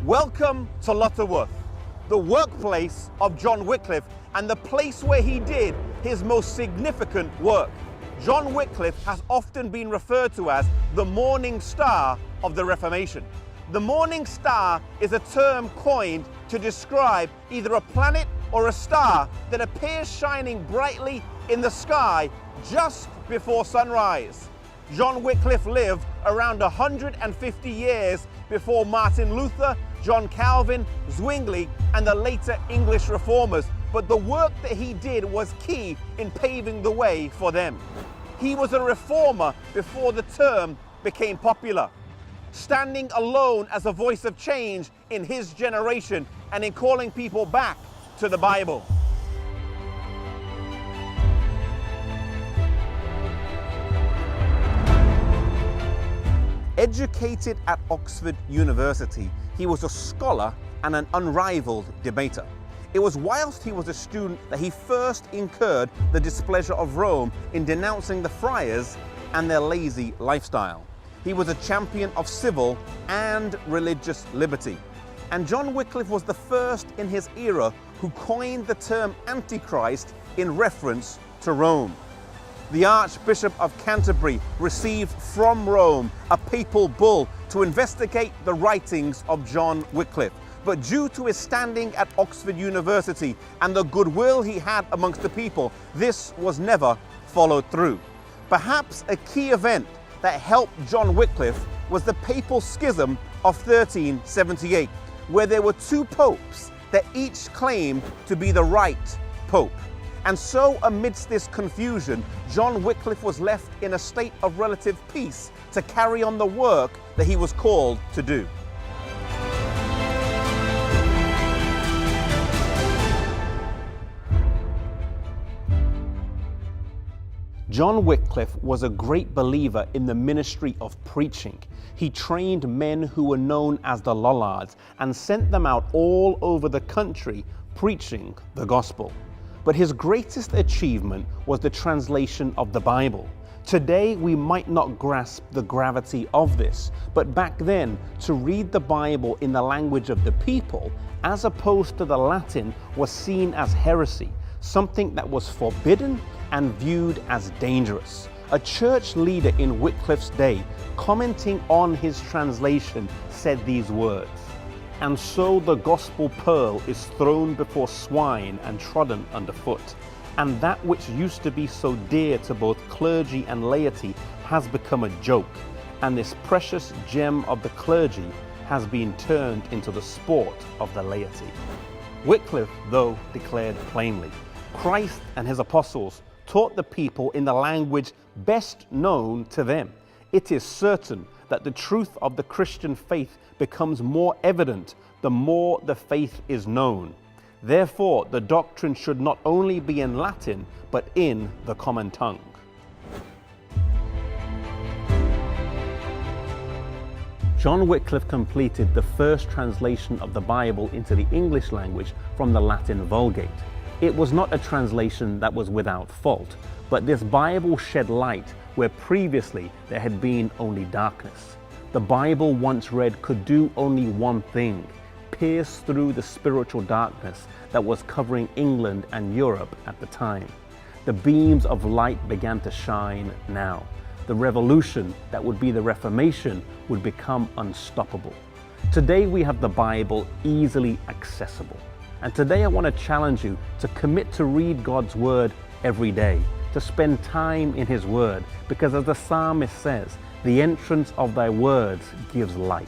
Welcome to Lutterworth, the workplace of John Wycliffe and the place where he did his most significant work. John Wycliffe has often been referred to as the morning star of the Reformation. The morning star is a term coined to describe either a planet or a star that appears shining brightly in the sky just before sunrise. John Wycliffe lived around 150 years before Martin Luther, John Calvin, Zwingli, and the later English reformers, but the work that he did was key in paving the way for them. He was a reformer before the term became popular, standing alone as a voice of change in his generation and in calling people back to the Bible. Educated at Oxford University, he was a scholar and an unrivaled debater. It was whilst he was a student that he first incurred the displeasure of Rome in denouncing the friars and their lazy lifestyle. He was a champion of civil and religious liberty. And John Wycliffe was the first in his era who coined the term Antichrist in reference to Rome. The Archbishop of Canterbury received from Rome a papal bull to investigate the writings of John Wycliffe. But due to his standing at Oxford University and the goodwill he had amongst the people, this was never followed through. Perhaps a key event that helped John Wycliffe was the papal schism of 1378, where there were two popes that each claimed to be the right pope. And so amidst this confusion, John Wycliffe was left in a state of relative peace to carry on the work that he was called to do. John Wycliffe was a great believer in the ministry of preaching. He trained men who were known as the Lollards and sent them out all over the country preaching the gospel. But his greatest achievement was the translation of the Bible. Today we might not grasp the gravity of this, but back then to read the Bible in the language of the people as opposed to the Latin was seen as heresy, something that was forbidden and viewed as dangerous. A church leader in Wycliffe's day, commenting on his translation, said these words, "And so the gospel pearl is thrown before swine and trodden underfoot, and that which used to be so dear to both clergy and laity has become a joke, and this precious gem of the clergy has been turned into the sport of the laity." Wycliffe, though, declared plainly, Christ and his apostles taught the people in the language best known to them. It is certain that the truth of the Christian faith becomes more evident the more the faith is known. Therefore, the doctrine should not only be in Latin, but in the common tongue. John Wycliffe completed the first translation of the Bible into the English language from the Latin Vulgate. It was not a translation that was without fault, but this Bible shed light where previously there had been only darkness. The Bible once read could do only one thing: pierce through the spiritual darkness that was covering England and Europe at the time. The beams of light began to shine now. The revolution that would be the Reformation would become unstoppable. Today we have the Bible easily accessible. And today I want to challenge you to commit to read God's Word every day, to spend time in His Word, because as the psalmist says, the entrance of thy words gives light.